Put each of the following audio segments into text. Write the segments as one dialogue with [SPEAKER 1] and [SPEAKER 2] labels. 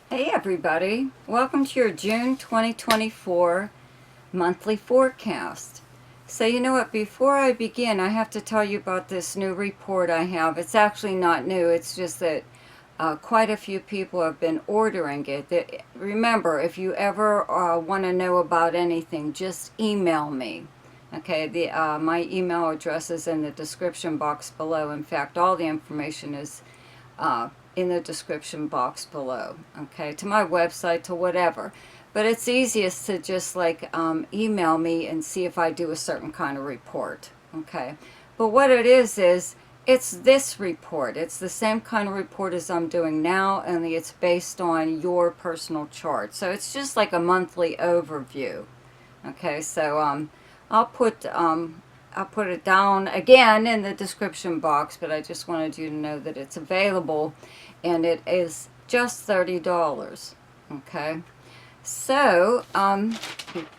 [SPEAKER 1] Hey everybody, welcome to your June 2024 monthly forecast. So you know what, before I begin, I have to tell you about this new report I have. It's actually not new, it's just that quite a few people have been ordering it. Remember, if you ever want to know about anything, just email me. Okay, my email address is in the description box below. In fact, all the information is in the description box below, okay, to my website, to whatever. But it's easiest to just like email me and see if I do a certain kind of report, okay. But what it is it's this report. It's the same kind of report as I'm doing now, only it's based on your personal chart. So it's just like a monthly overview, okay. So I'll put it down again in the description box, but I just wanted you to know that it's available, and it is just $30. Okay, so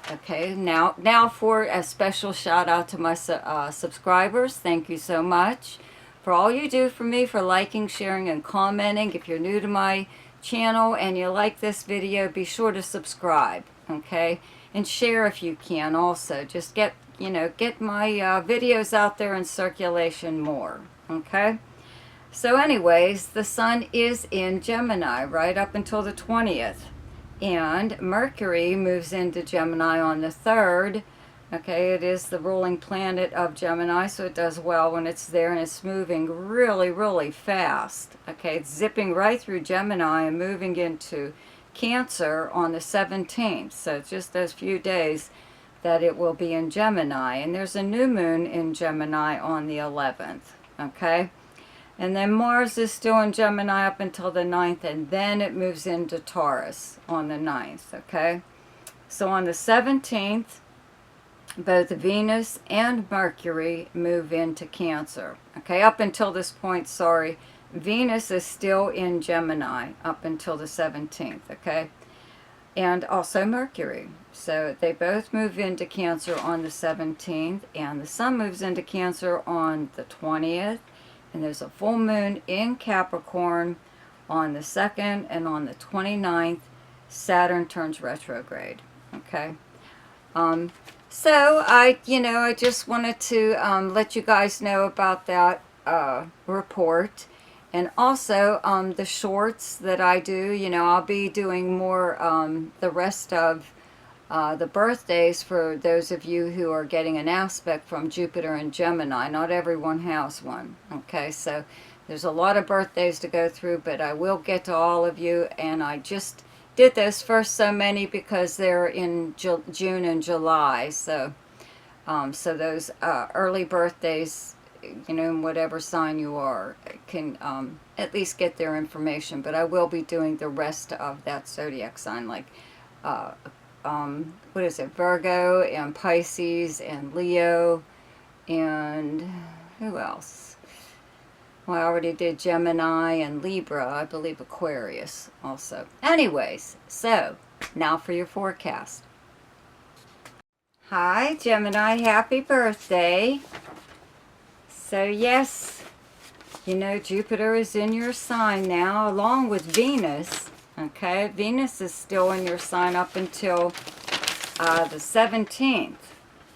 [SPEAKER 1] okay, now for a special shout out to my subscribers. Thank you so much for all you do for me, for liking, sharing, and commenting. If you're new to my channel and you like this video, be sure to subscribe, okay, and share if you can. Also, just get my videos out there in circulation more, okay. So anyways, the sun is in Gemini right up until the 20th, and Mercury moves into Gemini on the 3rd. Okay, it is the ruling planet of Gemini, so it does well when it's there, and it's moving really, really fast. Okay, it's zipping right through Gemini and moving into Cancer on the 17th, so just those few days that it will be in Gemini. And there's a new moon in Gemini on the 11th, okay? And then Mars is still in Gemini up until the 9th, and then it moves into Taurus on the 9th, okay? So on the 17th, both Venus and Mercury move into Cancer, okay? Up until this point, sorry, Venus is still in Gemini up until the 17th, okay? And also Mercury. So they both move into Cancer on the 17th, and the Sun moves into Cancer on the 20th, and there's a full moon in Capricorn on the 2nd, and on the 29th, Saturn turns retrograde, okay? So I just wanted to let you guys know about that report. And also the shorts that I do, I'll be doing more the rest of the birthdays for those of you who are getting an aspect from Jupiter and Gemini. Not everyone has one, okay? So there's a lot of birthdays to go through, but I will get to all of you, and I just did those first so many because they're in June and July. So, so those early birthdays, in whatever sign you are, can at least get their information. But I will be doing the rest of that zodiac sign, like what is it, Virgo and Pisces and Leo, and who else? Well, I already did Gemini and Libra, I believe Aquarius also. Anyways, so now for your forecast. Hi Gemini, happy birthday. So yes, Jupiter is in your sign now, along with Venus. Okay, Venus is still in your sign up until the 17th.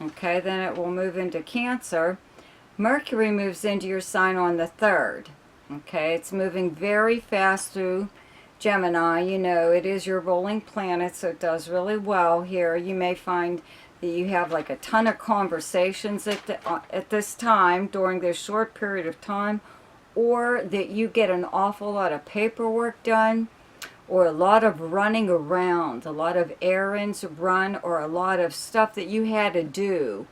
[SPEAKER 1] Okay, then it will move into Cancer. Mercury moves into your sign on the 3rd. Okay, it's moving very fast through Gemini. It is your ruling planet, so it does really well here. You may find that you have like a ton of conversations at this time, during this short period of time, or that you get an awful lot of paperwork done, or a lot of running around, a lot of errands run, or a lot of stuff that you had to do,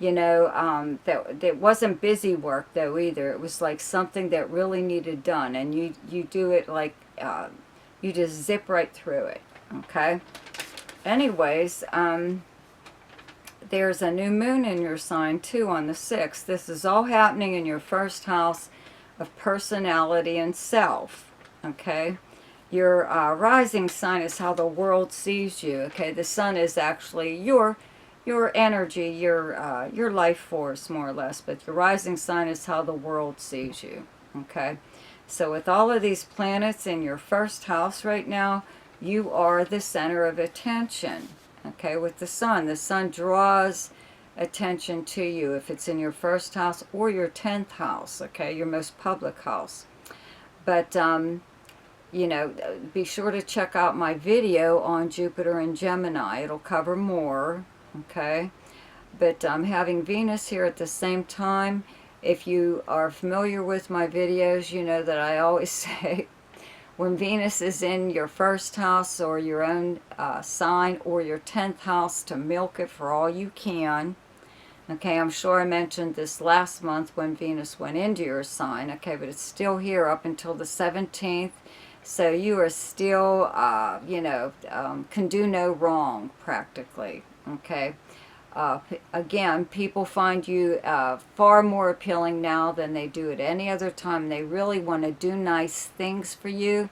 [SPEAKER 1] that wasn't busy work though either. It was like something that really needed done, and you do it like, you just zip right through it, okay? Anyways, there's a new moon in your sign too on the 6th. This is all happening in your first house of personality and self, okay? Your rising sign is how the world sees you, okay? The sun is actually your energy, your life force, more or less, but your rising sign is how the world sees you, okay? So with all of these planets in your first house right now, you are the center of attention. Okay, with the sun draws attention to you if it's in your first house or your 10th house, okay, your most public house. But, you know, be sure to check out my video on Jupiter and Gemini. It'll cover more, okay? But having Venus here at the same time, if you are familiar with my videos, you know that I always say when Venus is in your first house or your own sign or your 10th house, to milk it for all you can. Okay, I'm sure I mentioned this last month when Venus went into your sign, okay, but it's still here up until the 17th. So you are still, you know, can do no wrong, practically, okay? Again, people find you far more appealing now than they do at any other time. They really want to do nice things for you.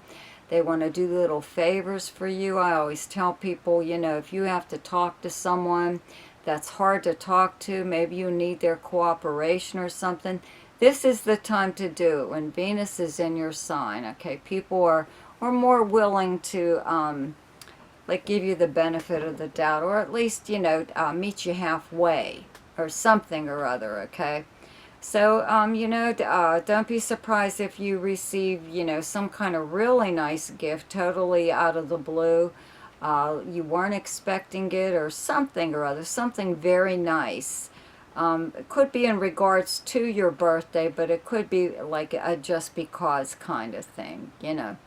[SPEAKER 1] They want to do little favors for you. I always tell people, you know, if you have to talk to someone that's hard to talk to, maybe you need their cooperation or something, this is the time to do it when Venus is in your sign, okay? People are more willing to like give you the benefit of the doubt, or at least, you know, meet you halfway or something or other, okay? So, you know, don't be surprised if you receive, you know, some kind of really nice gift totally out of the blue. You weren't expecting it or something or other, something very nice. It could be in regards to your birthday, but it could be like a just because kind of thing, you know.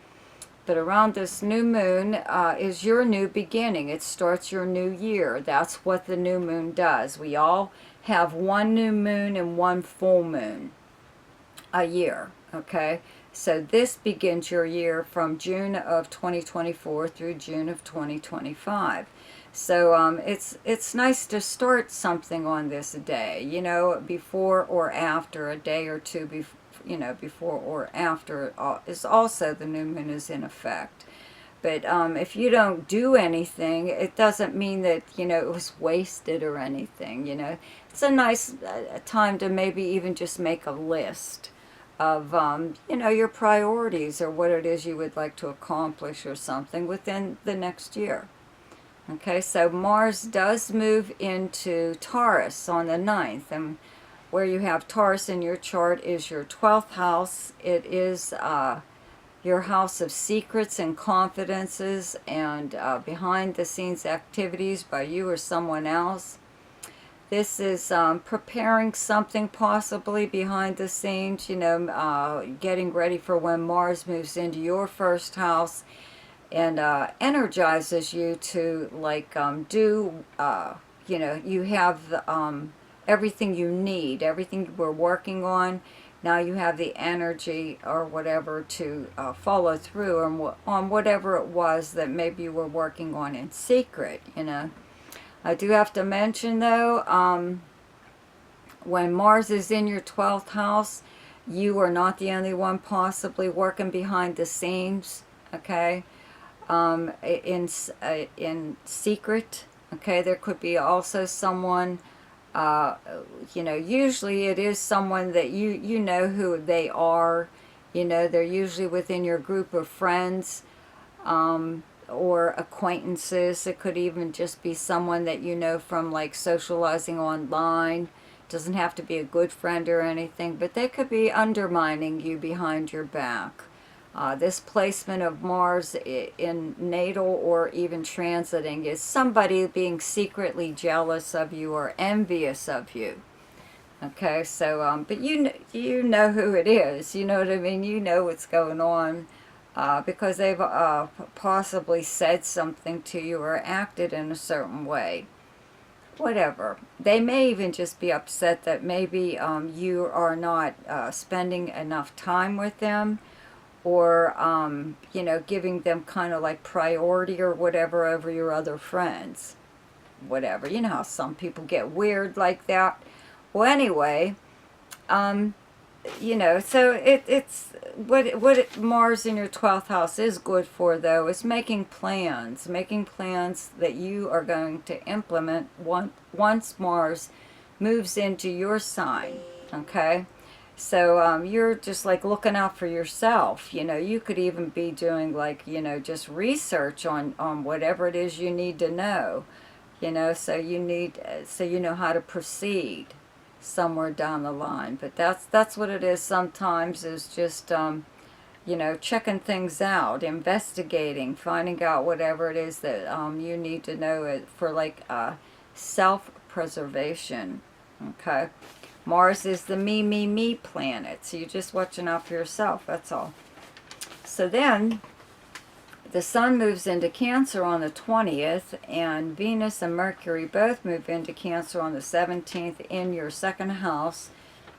[SPEAKER 1] But around this new moon is your new beginning. It starts your new year. That's what the new moon does. We all have one new moon and one full moon a year, okay? So this begins your year from June of 2024 through June of 2025. So it's nice to start something on this day, you know, before or after, a day or two before, you know, before or after is also the new moon is in effect. But if you don't do anything, it doesn't mean that, you know, it was wasted or anything, you know. It's a nice time to maybe even just make a list of, you know, your priorities or what it is you would like to accomplish or something within the next year. Okay, so Mars does move into Taurus on the 9th, and where you have Taurus in your chart is your 12th house. It is your house of secrets and confidences and behind-the-scenes activities by you or someone else. This is preparing something possibly behind the scenes, you know, getting ready for when Mars moves into your first house and energizes you to, like, do, you know, you have everything you need, everything you were working on. Now you have the energy or whatever to follow through on whatever it was that maybe you were working on in secret, you know. I do have to mention, though, when Mars is in your 12th house, you are not the only one possibly working behind the scenes, okay, in secret, okay. There could be also someone, you know, usually it is someone that you know who they are, you know, they're usually within your group of friends, or acquaintances. It could even just be someone that you know from, like, socializing online. Doesn't have to be a good friend or anything, but they could be undermining you behind your back. This placement of Mars in natal or even transiting is somebody being secretly jealous of you or envious of you. Okay, so, but you know who it is, you know what I mean? You know what's going on. Because they've possibly said something to you or acted in a certain way. Whatever. They may even just be upset that maybe you are not spending enough time with them, or, you know, giving them kind of like priority or whatever over your other friends. Whatever. You know how some people get weird like that. Well, anyway, you know, so it's what Mars in your 12th house is good for, though, is making plans that you are going to implement once Mars moves into your sign, okay? So you're just like looking out for yourself. You know, you could even be doing like, you know, just research on whatever it is you need to know. You know, so you need, so you know how to proceed somewhere down the line. But that's what it is sometimes, is just you know, checking things out, investigating, finding out whatever it is that you need to know for like self-preservation. Okay. Mars is the me planet. So you're just watching out for yourself. That's all. So then the Sun moves into Cancer on the 20th, and Venus and Mercury both move into Cancer on the 17th in your second house,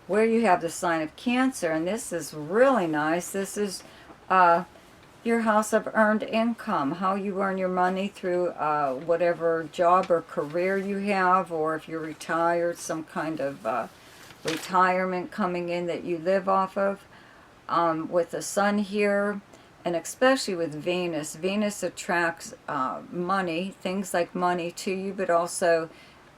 [SPEAKER 1] where you have the sign of Cancer. And this is really nice. This is your house of earned income, how you earn your money through whatever job or career you have, or if you're retired, some kind of retirement coming in that you live off of. With the Sun here, and especially with Venus, Venus attracts money, things like money to you, but also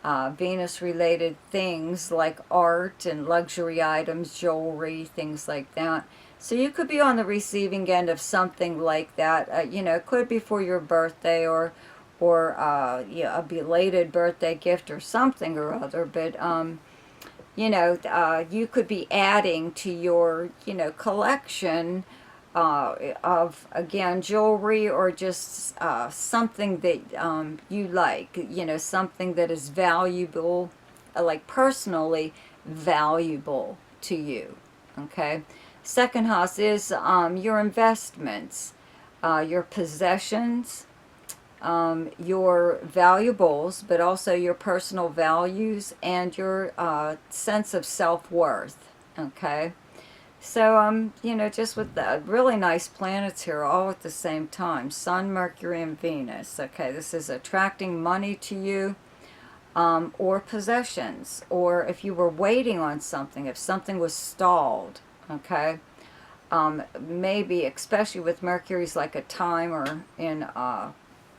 [SPEAKER 1] Venus-related things like art and luxury items, jewelry, things like that. So you could be on the receiving end of something like that. You know, it could be for your birthday, or yeah, a belated birthday gift or something or other. But you know, you could be adding to your, you know, collection of, again, jewelry, or just something that you like, you know, something that is valuable, like personally valuable to you. Okay. Second house is your investments, your possessions, your valuables, but also your personal values and your sense of self-worth. Okay. So, you know, just with the really nice planets here all at the same time, Sun, Mercury, and Venus. Okay, this is attracting money to you, or possessions, or if you were waiting on something, if something was stalled, okay, maybe, especially with Mercury's like a timer in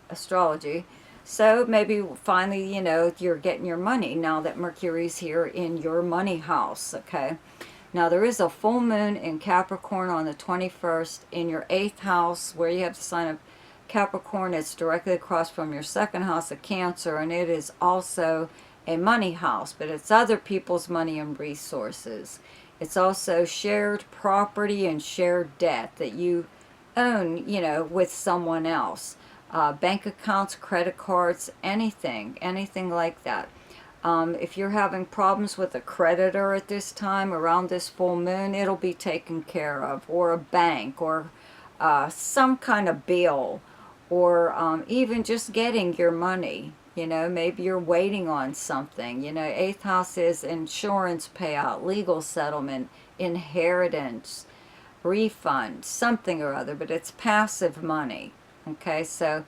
[SPEAKER 1] astrology. So maybe finally, you know, you're getting your money now that Mercury's here in your money house, okay? Now, there is a full moon in Capricorn on the 21st in your 8th house, where you have the sign of Capricorn. It's directly across from your second house of Cancer, and it is also a money house, but it's other people's money and resources. It's also shared property and shared debt that you own, you know, with someone else. Bank accounts, credit cards, anything like that. If you're having problems with a creditor at this time, around this full moon, it'll be taken care of, or a bank, or some kind of bill, or even just getting your money. You know, maybe you're waiting on something. You know, 8th house is insurance payout, legal settlement, inheritance, refund, something or other, but it's passive money. Okay, so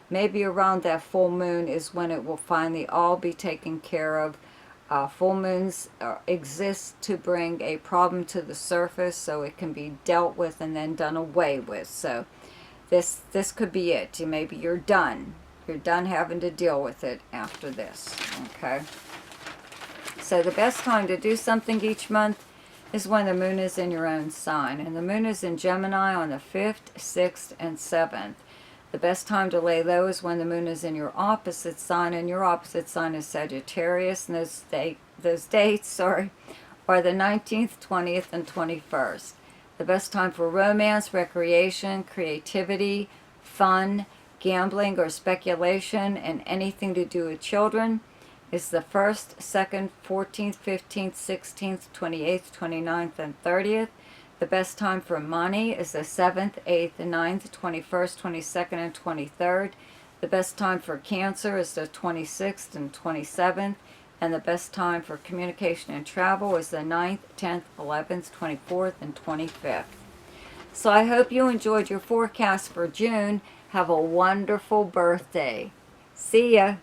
[SPEAKER 1] maybe around that full moon is when it will finally all be taken care of. Full moons exist to bring a problem to the surface, so it can be dealt with and then done away with. So this could be it. Maybe you're done. You're done having to deal with it after this. Okay. So the best time to do something each month is when the moon is in your own sign. And the moon is in Gemini on the 5th, 6th, and 7th. The best time to lay low is when the moon is in your opposite sign, and your opposite sign is Sagittarius, and those dates are the 19th, 20th, and 21st. The best time for romance, recreation, creativity, fun, gambling, or speculation, and anything to do with children is the 1st, 2nd, 14th, 15th, 16th, 28th, 29th, and 30th. The best time for money is the 7th, 8th, 9th, 21st, 22nd, and 23rd. The best time for Cancer is the 26th and 27th. And the best time for communication and travel is the 9th, 10th, 11th, 24th, and 25th. So I hope you enjoyed your forecast for June. Have a wonderful birthday. See ya.